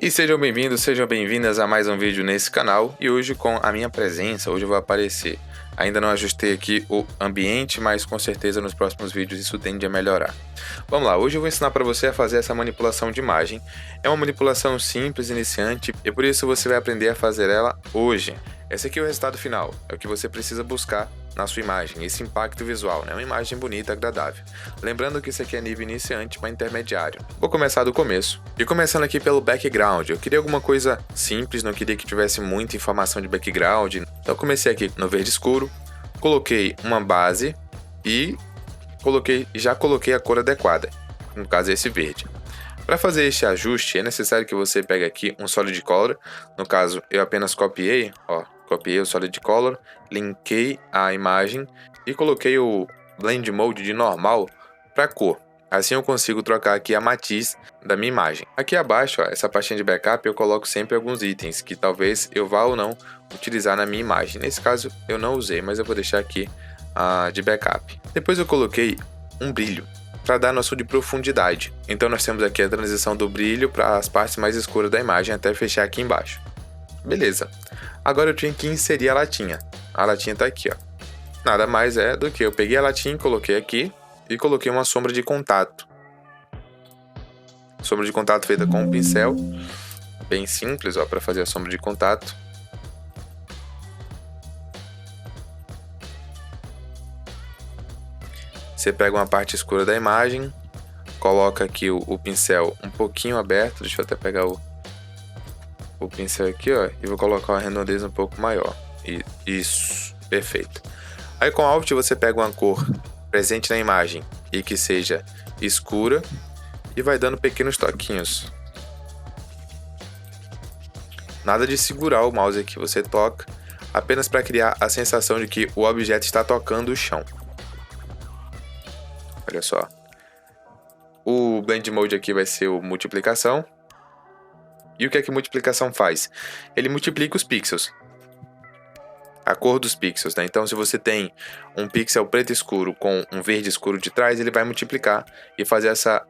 E sejam bem-vindos, sejam bem-vindas a mais um vídeo nesse canal. E hoje com a minha presença, hoje eu vou aparecer. Ainda não ajustei aqui o ambiente, mas com certeza nos próximos vídeos isso tende a melhorar. Vamos lá, hoje eu vou ensinar para você a fazer essa manipulação de imagem. É uma manipulação simples, iniciante, e por isso você vai aprender a fazer ela hoje. Esse aqui é o resultado final, é o que você precisa buscar na sua imagem, esse impacto visual, né? Uma imagem bonita, agradável. Lembrando que isso aqui é nível iniciante para intermediário. Vou começar do começo. E começando aqui pelo background, eu queria alguma coisa simples, não queria que tivesse muita informação de background. Então comecei aqui no verde escuro, coloquei uma base e já coloquei a cor adequada, no caso esse verde. Para fazer este ajuste é necessário que você pegue aqui um Solid Color, no caso eu apenas copiei o Solid Color, linkei a imagem e coloquei o Blend Mode de normal para cor. Assim eu consigo trocar aqui a matiz da minha imagem. Aqui abaixo, essa pastinha de backup, eu coloco sempre alguns itens que talvez eu vá ou não utilizar na minha imagem. Nesse caso eu não usei, mas eu vou deixar aqui de backup. Depois eu coloquei um brilho para dar noção de profundidade. Então nós temos aqui a transição do brilho para as partes mais escuras da imagem até fechar aqui embaixo. Beleza. Agora eu tinha que inserir a latinha. A latinha está aqui, ó. Nada mais é do que eu peguei a latinha, coloquei aqui e coloquei uma sombra de contato. Sombra de contato feita com um pincel, bem simples, ó, para fazer a sombra de contato. Você pega uma parte escura da imagem, coloca aqui o pincel um pouquinho aberto, deixa eu até pegar o pincel aqui, ó, e vou colocar uma redondez um pouco maior. Isso, perfeito. Aí com Alt você pega uma cor presente na imagem e que seja escura e vai dando pequenos toquinhos. Nada de segurar o mouse aqui, você toca apenas para criar a sensação de que o objeto está tocando o chão. Olha só. O Blend Mode aqui vai ser o multiplicação. E o que é que multiplicação faz? Ele multiplica os pixels. A cor dos pixels, né? Então se você tem um pixel preto escuro com um verde escuro de trás, ele vai multiplicar e fazer essa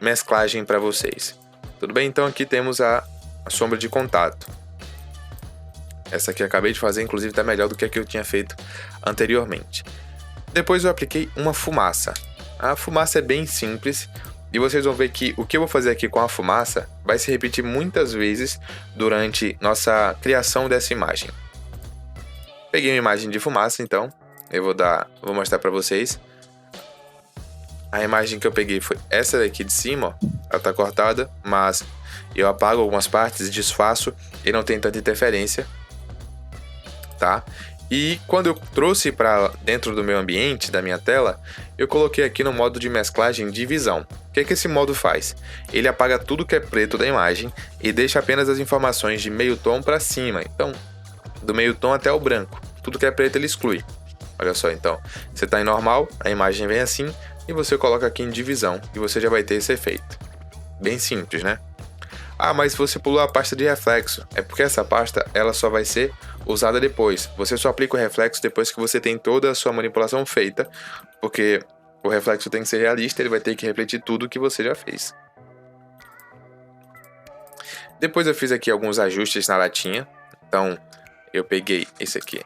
mesclagem para vocês. Tudo bem? Então aqui temos a sombra de contato. Essa aqui eu acabei de fazer, inclusive está melhor do que a que eu tinha feito anteriormente. Depois eu apliquei uma fumaça. A fumaça é bem simples e vocês vão ver que o que eu vou fazer aqui com a fumaça vai se repetir muitas vezes durante nossa criação dessa imagem. Peguei uma imagem de fumaça, então eu vou mostrar para vocês. A imagem que eu peguei foi essa daqui de cima, ó. Ela tá cortada, mas eu apago algumas partes, desfaço e não tem tanta interferência, tá? E quando eu trouxe para dentro do meu ambiente, da minha tela, eu coloquei aqui no modo de mesclagem divisão. O que é que esse modo faz? Ele apaga tudo que é preto da imagem e deixa apenas as informações de meio tom para cima. Então, do meio tom até o branco. Tudo que é preto ele exclui. Olha só, então, você está em normal, a imagem vem assim e você coloca aqui em divisão e você já vai ter esse efeito. Bem simples, né? Ah, mas você pulou a pasta de reflexo. É porque essa pasta ela só vai ser usada depois. Você só aplica o reflexo depois que você tem toda a sua manipulação feita, porque o reflexo tem que ser realista, ele vai ter que refletir tudo que você já fez. Depois eu fiz aqui alguns ajustes na latinha. Então, eu peguei esse aqui,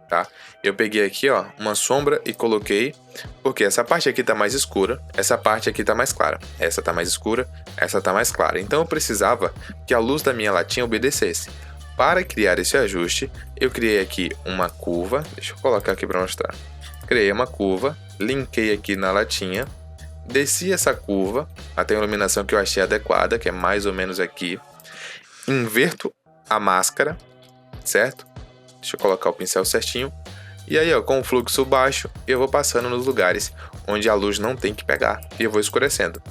tá? Eu peguei aqui, ó, uma sombra e coloquei, porque essa parte aqui tá mais escura, essa parte aqui tá mais clara. Essa tá mais escura, essa tá mais clara. Então eu precisava que a luz da minha latinha obedecesse. Para criar esse ajuste, eu criei aqui uma curva, deixa eu colocar aqui para mostrar. Criei uma curva, linkei aqui na latinha, desci essa curva até a iluminação que eu achei adequada, que é mais ou menos aqui. Inverto a máscara, certo? Deixa eu colocar o pincel certinho. E aí, ó, com o fluxo baixo, eu vou passando nos lugares onde a luz não tem que pegar e eu vou escurecendo.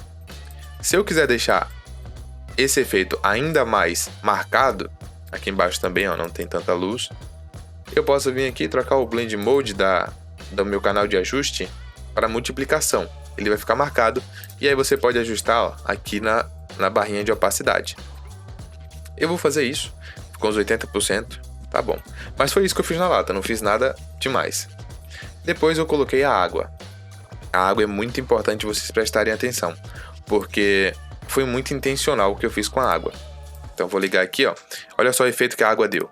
Se eu quiser deixar esse efeito ainda mais marcado, aqui embaixo também, ó, não tem tanta luz, eu posso vir aqui e trocar o Blend Mode do meu canal de ajuste para multiplicação. Ele vai ficar marcado e aí você pode ajustar, ó, aqui na barrinha de opacidade. Eu vou fazer isso com os 80%. Tá bom, mas foi isso que eu fiz na lata, não fiz nada demais. Depois eu coloquei a água. A água é muito importante vocês prestarem atenção, porque foi muito intencional o que eu fiz com a água. Então vou ligar aqui, ó. Olha só o efeito que a água deu.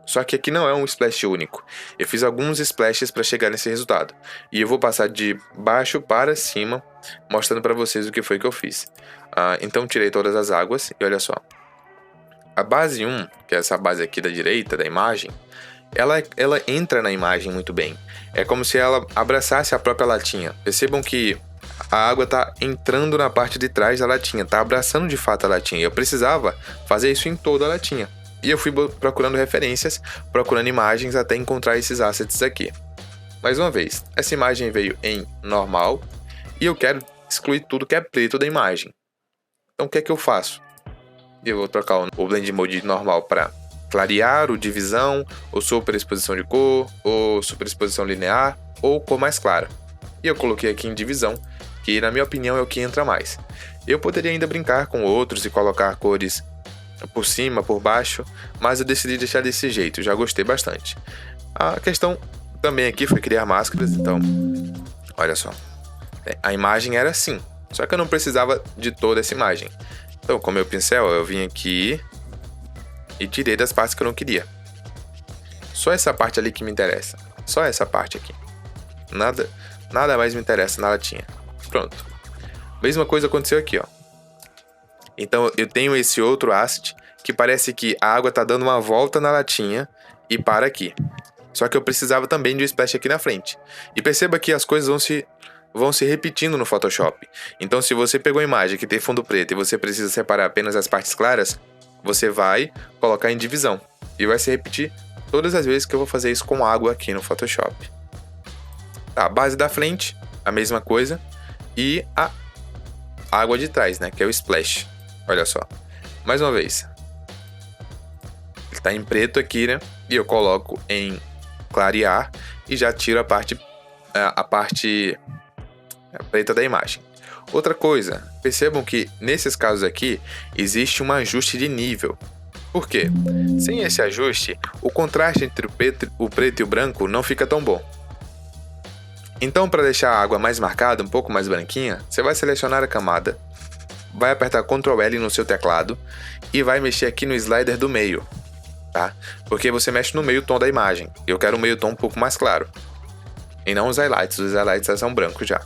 Só que aqui não é um splash único. Eu fiz alguns splashes para chegar nesse resultado. E eu vou passar de baixo para cima, mostrando para vocês o que foi que eu fiz. Então tirei todas as águas e olha só. A base 1, que é essa base aqui da direita da imagem, ela entra na imagem muito bem. É como se ela abraçasse a própria latinha. Percebam que a água está entrando na parte de trás da latinha, está abraçando de fato a latinha. Eu precisava fazer isso em toda a latinha. E eu fui procurando referências, procurando imagens até encontrar esses assets aqui. Mais uma vez, essa imagem veio em normal e eu quero excluir tudo que é preto da imagem. Então o que é que eu faço? Eu vou trocar o Blend Mode de normal para clarear, ou divisão, ou superexposição de cor, ou superexposição linear, ou cor mais clara. E eu coloquei aqui em divisão, que na minha opinião é o que entra mais. Eu poderia ainda brincar com outros e colocar cores por cima, por baixo, mas eu decidi deixar desse jeito, já gostei bastante. A questão também aqui foi criar máscaras, então, olha só. A imagem era assim, só que eu não precisava de toda essa imagem. Então, com o meu pincel, eu vim aqui e tirei das partes que eu não queria. Só essa parte ali que me interessa, só essa parte aqui. Nada mais me interessa na latinha. Pronto. Mesma coisa aconteceu aqui, ó. Então eu tenho esse outro asset que parece que a água tá dando uma volta na latinha e para aqui. Só que eu precisava também de um splash aqui na frente. E perceba que as coisas vão se repetindo no Photoshop. Então se você pegou a imagem que tem fundo preto e você precisa separar apenas as partes claras, você vai colocar em divisão. E vai se repetir todas as vezes que eu vou fazer isso com água aqui no Photoshop. Tá, a base da frente, a mesma coisa. E a água de trás, né, que é o splash. Olha só, mais uma vez, ele tá em preto aqui, né, e eu coloco em clarear e já tiro a parte preta da imagem. Outra coisa, percebam que nesses casos aqui existe um ajuste de nível. Por quê? Sem esse ajuste, o contraste entre o preto e o branco não fica tão bom. Então, para deixar a água mais marcada, um pouco mais branquinha, você vai selecionar a camada, vai apertar Ctrl L no seu teclado e vai mexer aqui no slider do meio, tá? Porque você mexe no meio tom da imagem. Eu quero o meio tom um pouco mais claro. E não os highlights já são brancos já.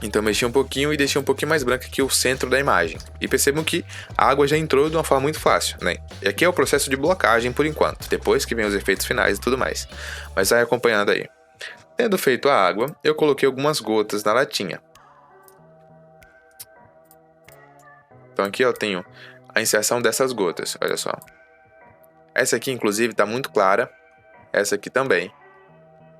Então eu mexi um pouquinho e deixei um pouquinho mais branco aqui o centro da imagem. E percebam que a água já entrou de uma forma muito fácil, né? E aqui é o processo de blocagem por enquanto, depois que vem os efeitos finais e tudo mais. Mas vai acompanhando aí. Tendo feito a água, eu coloquei algumas gotas na latinha. Então aqui eu tenho a inserção dessas gotas, olha só. Essa aqui inclusive está muito clara, essa aqui também.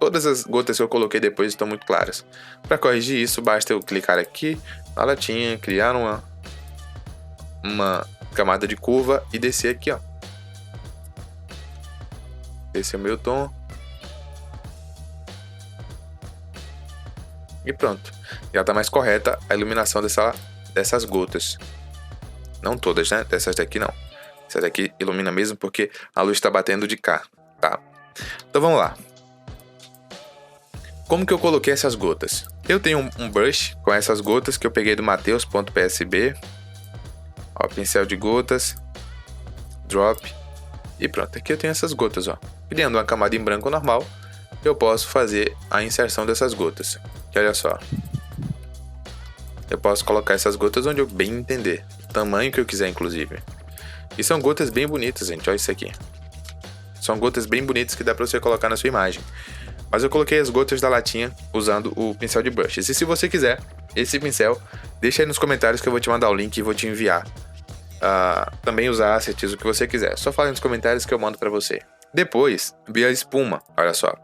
Todas as gotas que eu coloquei depois estão muito claras. Para corrigir isso, basta eu clicar aqui na latinha, criar uma camada de curva e descer aqui, ó. Esse é o meu tom. E pronto. Já está mais correta a iluminação dessas gotas. Não todas, né? Dessas daqui não. Essa daqui ilumina mesmo porque a luz está batendo de cá, tá? Então vamos lá. Como que eu coloquei essas gotas? Eu tenho um brush com essas gotas que eu peguei do Mateus.psb. Ó, pincel de gotas. Drop. E pronto, aqui eu tenho essas gotas, ó. Criando uma camada em branco normal, eu posso fazer a inserção dessas gotas. Que olha só. Eu posso colocar essas gotas onde eu bem entender. O tamanho que eu quiser, inclusive. E são gotas bem bonitas, gente. Olha isso aqui. São gotas bem bonitas que dá pra você colocar na sua imagem. Mas eu coloquei as gotas da latinha usando o pincel de brushes. E se você quiser esse pincel, deixa aí nos comentários que eu vou te mandar o link e vou te enviar. Também usar assets, o que você quiser. Só fala nos comentários que eu mando pra você. Depois, vi a espuma, olha só.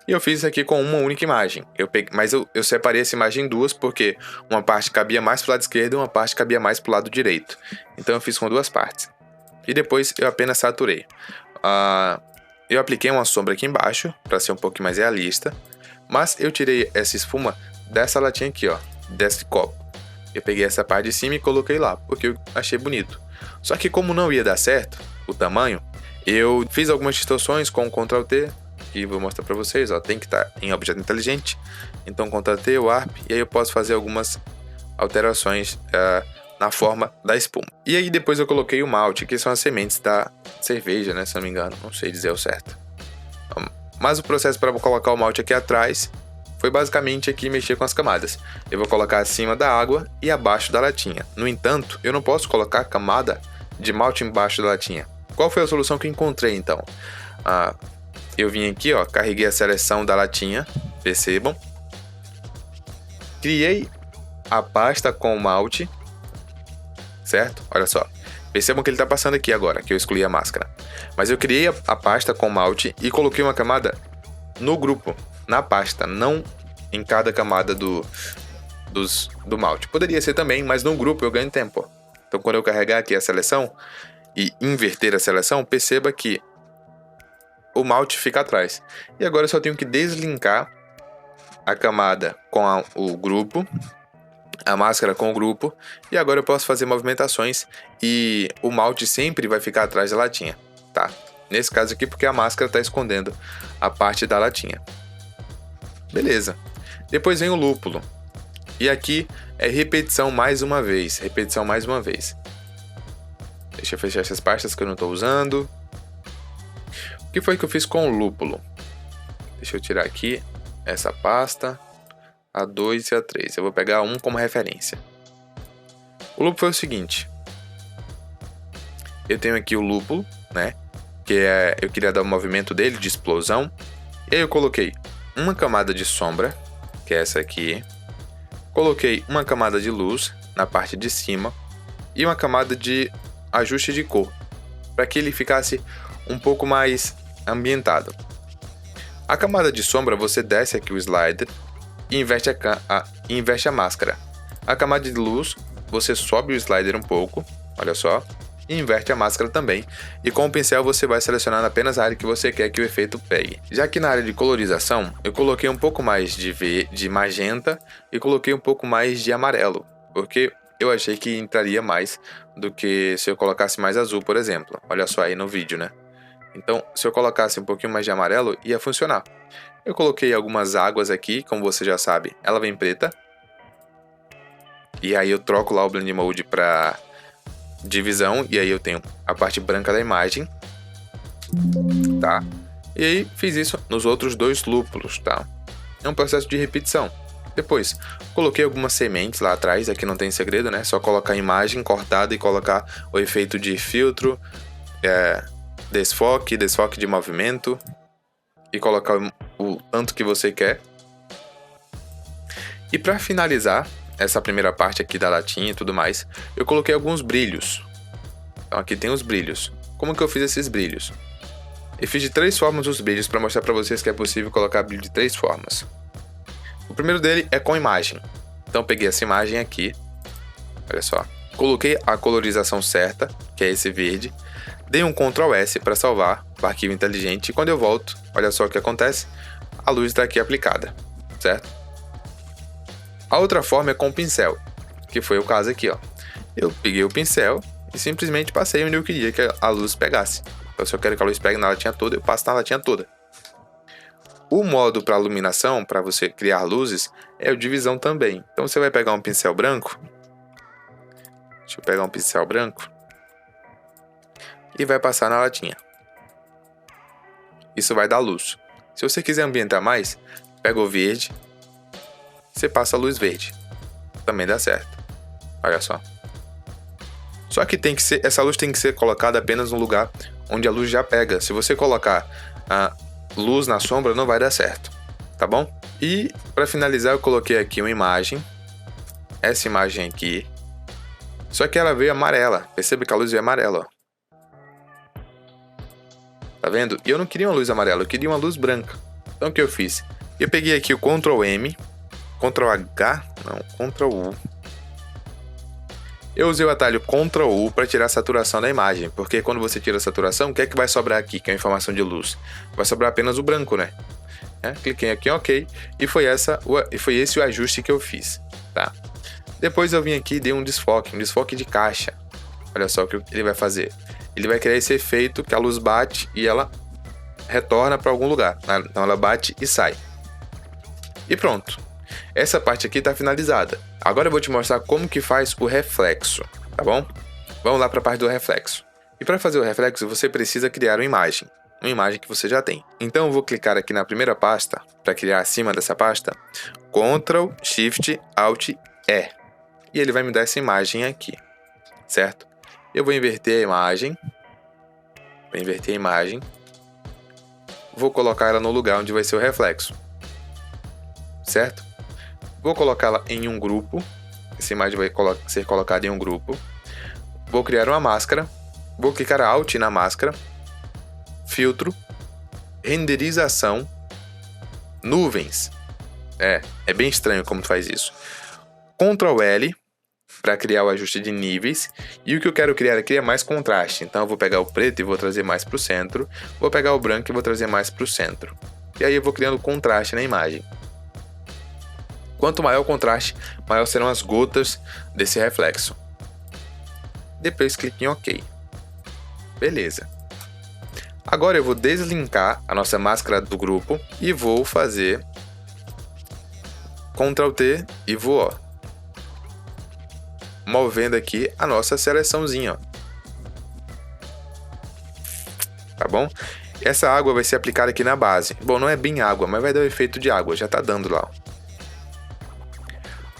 E eu fiz isso aqui com uma única imagem. Mas eu separei essa imagem em duas porque uma parte cabia mais pro lado esquerdo e uma parte cabia mais pro lado direito. Então eu fiz com duas partes. E depois eu apenas saturei. Eu apliquei uma sombra aqui embaixo para ser um pouco mais realista. Mas eu tirei essa espuma dessa latinha aqui, ó. Desse copo. Eu peguei essa parte de cima e coloquei lá, porque eu achei bonito. Só que como não ia dar certo o tamanho, eu fiz algumas distorções com o Ctrl T, que vou mostrar para vocês, ó, tem que estar em objeto inteligente. Então Ctrl T, Warp, e aí eu posso fazer algumas alterações na forma da espuma. E aí depois eu coloquei o malte, que são as sementes da cerveja, né? Se não me engano, não sei dizer o certo. Mas o processo para colocar o malte aqui atrás foi basicamente aqui mexer com as camadas. Eu vou colocar acima da água e abaixo da latinha. No entanto, eu não posso colocar a camada de malte embaixo da latinha. Qual foi a solução que eu encontrei então? Eu vim aqui, ó, carreguei a seleção da latinha, percebam. Criei a pasta com o malte, certo? Olha só. Percebam que ele está passando aqui agora, que eu excluí a máscara. Mas eu criei a pasta com malte e coloquei uma camada no grupo, na pasta, não em cada camada do malte. Poderia ser também, mas no grupo eu ganho tempo. Então quando eu carregar aqui a seleção e inverter a seleção, perceba que o malte fica atrás. E agora eu só tenho que deslinkar a camada com o grupo, a máscara com o grupo, e agora eu posso fazer movimentações e o malte sempre vai ficar atrás da latinha, tá? Nesse caso aqui porque a máscara está escondendo a parte da latinha. Beleza. Depois vem o lúpulo. E aqui é repetição mais uma vez, repetição mais uma vez. Deixa eu fechar essas pastas que eu não estou usando. O que foi que eu fiz com o lúpulo? Deixa eu tirar aqui essa pasta, a 2 e a 3. Eu vou pegar um como referência. O lúpulo foi o seguinte. Eu tenho aqui o lúpulo, né? Eu queria dar o movimento dele de explosão. E aí eu coloquei uma camada de sombra, que é essa aqui. Coloquei uma camada de luz na parte de cima e uma camada de ajuste de cor, para que ele ficasse um pouco mais ambientado. A camada de sombra, você desce aqui o slider e inverte a máscara. A camada de luz, você sobe o slider um pouco, olha só, e inverte a máscara também. E com o pincel você vai selecionando apenas a área que você quer que o efeito pegue. Já que na área de colorização, eu coloquei um pouco mais de magenta e coloquei um pouco mais de amarelo, porque eu achei que entraria mais do que se eu colocasse mais azul, por exemplo. Olha só aí no vídeo, né? Então, se eu colocasse um pouquinho mais de amarelo, ia funcionar. Eu coloquei algumas águas aqui, como você já sabe, ela vem preta. E aí eu troco lá o Blend Mode para divisão, e aí eu tenho a parte branca da imagem, tá? E aí fiz isso nos outros dois lúpulos, tá? É um processo de repetição. Depois, coloquei algumas sementes lá atrás, aqui não tem segredo, né? Só colocar a imagem cortada e colocar o efeito de filtro, desfoque de movimento, e colocar o tanto que você quer. E para finalizar essa primeira parte aqui da latinha e tudo mais, eu coloquei alguns brilhos. Então aqui tem os brilhos. Como que eu fiz esses brilhos? Eu fiz de 3 formas os brilhos para mostrar para vocês que é possível colocar brilho de 3 formas. O primeiro dele é com imagem. Então eu peguei essa imagem aqui, olha só, coloquei a colorização certa, que é esse verde, dei um Ctrl S para salvar o arquivo inteligente e quando eu volto, olha só o que acontece, a luz está aqui aplicada, certo? A outra forma é com o pincel, que foi o caso aqui, ó. Eu peguei o pincel e simplesmente passei onde eu queria que a luz pegasse. Então se eu quero que a luz pegue na latinha toda, eu passo na latinha toda. O modo para iluminação, para você criar luzes, é o divisão também. Então você vai pegar um pincel branco. Deixa eu pegar um pincel branco. E vai passar na latinha. Isso vai dar luz. Se você quiser ambientar mais, pega o verde. Você passa a luz verde. Também dá certo. Olha só. Só que essa luz tem que ser colocada apenas no lugar onde a luz já pega. Se você colocar a luz na sombra, não vai dar certo. Tá bom? E para finalizar, eu coloquei aqui uma imagem. Essa imagem aqui. Só que ela veio amarela. Percebe que a luz veio amarela, ó. Tá vendo? E eu não queria uma luz amarela, eu queria uma luz branca. Então o que eu fiz? Eu peguei aqui o Ctrl M, Ctrl H, não, Ctrl U. Eu usei o atalho Ctrl U para tirar a saturação da imagem, porque quando você tira a saturação, o que é que vai sobrar aqui, que é a informação de luz? Vai sobrar apenas o branco, né? Cliquei aqui em OK, e foi esse o ajuste que eu fiz, tá? Depois eu vim aqui e dei um desfoque de caixa. Olha só o que ele vai fazer. Ele vai criar esse efeito que a luz bate e ela retorna para algum lugar. Então ela bate e sai. E pronto. Essa parte aqui está finalizada. Agora eu vou te mostrar como que faz o reflexo, tá bom? Vamos lá para a parte do reflexo. E para fazer o reflexo, você precisa criar uma imagem que você já tem. Então eu vou clicar aqui na primeira pasta, para criar acima dessa pasta, Ctrl, Shift, Alt, E. E ele vai me dar essa imagem aqui, certo? Eu vou inverter a imagem. Vou colocar ela no lugar onde vai ser o reflexo, certo? Vou colocá-la em um grupo. Essa imagem vai ser colocada em um grupo. Vou criar uma máscara. Vou clicar Alt na máscara. Filtro. Renderização. Nuvens. É bem estranho como faz isso. Ctrl L para criar o ajuste de níveis. E o que eu quero criar aqui é mais contraste. Então eu vou pegar o preto e vou trazer mais para o centro. Vou pegar o branco e vou trazer mais para o centro. E aí eu vou criando contraste na imagem. Quanto maior o contraste, maior serão as gotas desse reflexo. Depois clique em OK. Beleza. Agora eu vou deslinkar a nossa máscara do grupo e vou fazer Ctrl T e vou movendo aqui a nossa seleçãozinha. Tá bom? Essa água vai ser aplicada aqui na base. Bom, não é bem água, mas vai dar o efeito de água. Já tá dando lá.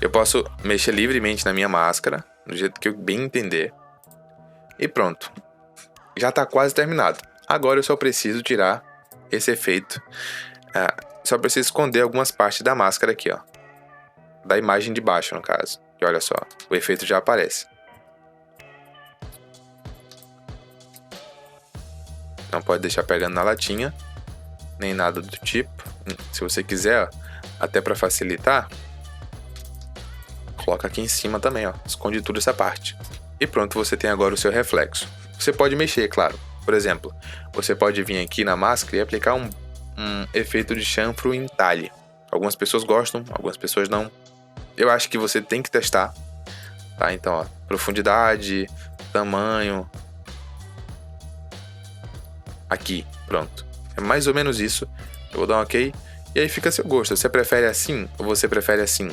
Eu posso mexer livremente na minha máscara, do jeito que eu bem entender. E pronto. Já tá quase terminado. Agora eu só preciso tirar esse efeito. Só preciso esconder algumas partes da máscara aqui, ó. Da imagem de baixo, no caso. E olha só, o efeito já aparece. Não pode deixar pegando na latinha, nem nada do tipo. Se você quiser, ó, até para facilitar, coloca aqui em cima também, ó. Esconde tudo essa parte. E pronto, você tem agora o seu reflexo. Você pode mexer, claro. Por exemplo, você pode vir aqui na máscara e aplicar um efeito de chanfro em talhe. Algumas pessoas gostam, algumas pessoas não. Eu acho que você tem que testar, tá? Então, ó, profundidade, tamanho. Aqui, pronto. É mais ou menos isso. Eu vou dar um OK. E aí fica a seu gosto. Você prefere assim ou você prefere assim?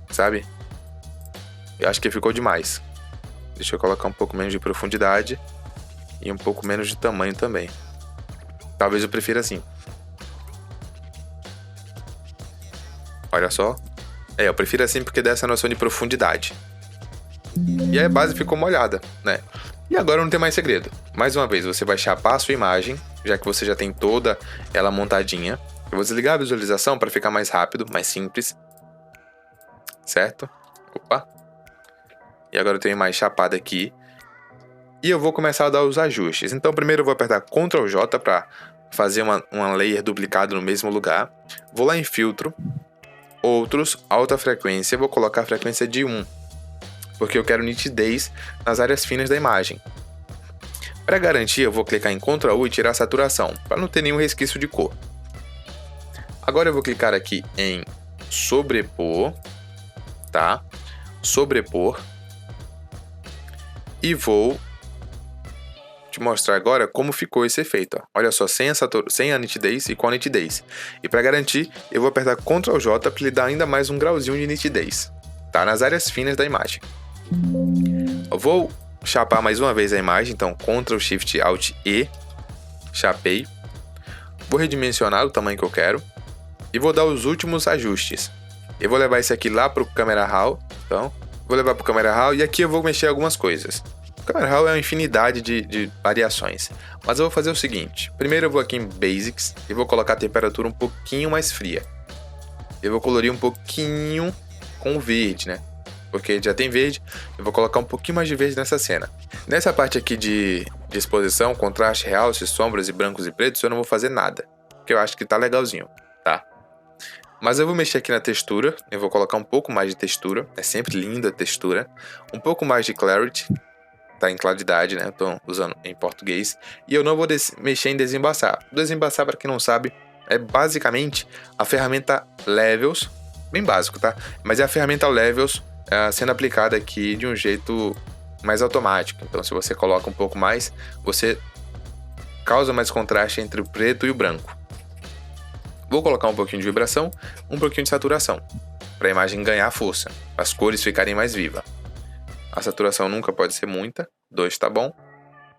Sabe? Eu acho que ficou demais. Deixa eu colocar um pouco menos de profundidade e um pouco menos de tamanho também. Talvez eu prefira assim. Olha só. Eu prefiro assim porque dá essa noção de profundidade. E aí a base ficou molhada, né? E agora não tem mais segredo. Mais uma vez, você vai chapar a sua imagem, já que você já tem toda ela montadinha. Eu vou desligar a visualização para ficar mais rápido, mais simples. Certo? Opa. E agora eu tenho mais chapada aqui. E eu vou começar a dar os ajustes. Então primeiro eu vou apertar Ctrl J para fazer uma layer duplicada no mesmo lugar. Vou lá em Filtro. Outros, alta frequência, vou colocar a frequência de 1, porque eu quero nitidez nas áreas finas da imagem. Para garantir, eu vou clicar em Ctrl U e tirar a saturação, para não ter nenhum resquício de cor. Agora eu vou clicar aqui em sobrepor, tá? Sobrepor. E vou te mostrar agora como ficou esse efeito. Ó. Olha só, sem a nitidez e com a nitidez. E para garantir, eu vou apertar Ctrl J para lhe dar ainda mais um grauzinho de nitidez. Tá? Nas áreas finas da imagem. Eu vou chapar mais uma vez a imagem, então Ctrl Shift Alt E. Chapei. Vou redimensionar o tamanho que eu quero. E vou dar os últimos ajustes. Eu vou levar esse aqui lá para o Camera Raw. Então, vou levar para o Camera Raw e aqui eu vou mexer algumas coisas. O Camera Raw é uma infinidade de variações, mas eu vou fazer o seguinte. Primeiro eu vou aqui em Basics e vou colocar a temperatura um pouquinho mais fria. Eu vou colorir um pouquinho com verde, né? Porque já tem verde, eu vou colocar um pouquinho mais de verde nessa cena. Nessa parte aqui de exposição, contraste, realce, sombras e brancos e pretos, eu não vou fazer nada, porque eu acho que tá legalzinho, tá? Mas eu vou mexer aqui na textura, eu vou colocar um pouco mais de textura, é sempre linda a textura. Um pouco mais de clarity. Tá em claridade, né? Eu tô usando em português. E eu não vou mexer em desembaçar. Desembaçar, para quem não sabe, é basicamente a ferramenta Levels. Bem básico, tá? Mas é a ferramenta Levels sendo aplicada aqui de um jeito mais automático. Então, se você coloca um pouco mais, você causa mais contraste entre o preto e o branco. Vou colocar um pouquinho de vibração, um pouquinho de saturação, para a imagem ganhar força, as cores ficarem mais vivas. A saturação nunca pode ser muita, 2 tá bom.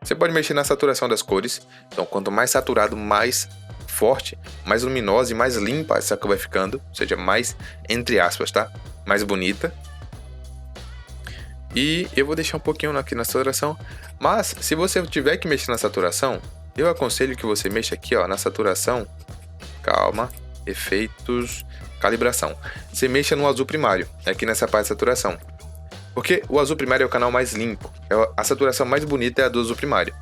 Você pode mexer na saturação das cores, então quanto mais saturado, mais forte, mais luminosa e mais limpa essa cor vai ficando, ou seja, mais, entre aspas, tá? Mais bonita. E eu vou deixar um pouquinho aqui na saturação, mas se você tiver que mexer na saturação, eu aconselho que você mexa aqui, ó, na saturação. Calma, efeitos, calibração. Você mexa no azul primário, aqui nessa parte de saturação. Porque o azul primário é o canal mais limpo, a saturação mais bonita é a do azul primário.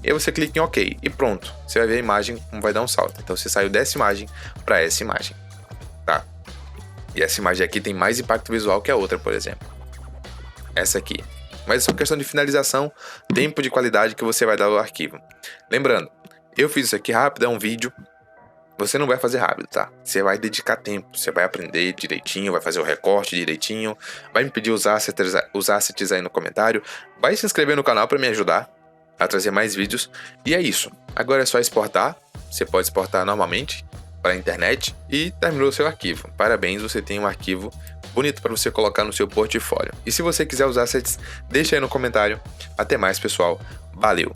E aí você clica em OK e pronto, você vai ver a imagem como vai dar um salto. Então você saiu dessa imagem para essa imagem, tá? E essa imagem aqui tem mais impacto visual que a outra, por exemplo. Essa aqui. Mas é só questão de finalização, tempo de qualidade que você vai dar ao arquivo. Lembrando, eu fiz isso aqui rápido, é um vídeo. Você não vai fazer rápido, tá? Você vai dedicar tempo, você vai aprender direitinho, vai fazer o recorte direitinho, vai me pedir os assets aí no comentário, vai se inscrever no canal para me ajudar a trazer mais vídeos. E é isso. Agora é só exportar, você pode exportar normalmente para a internet e terminou o seu arquivo. Parabéns, você tem um arquivo bonito para você colocar no seu portfólio. E se você quiser os assets, deixa aí no comentário. Até mais, pessoal. Valeu!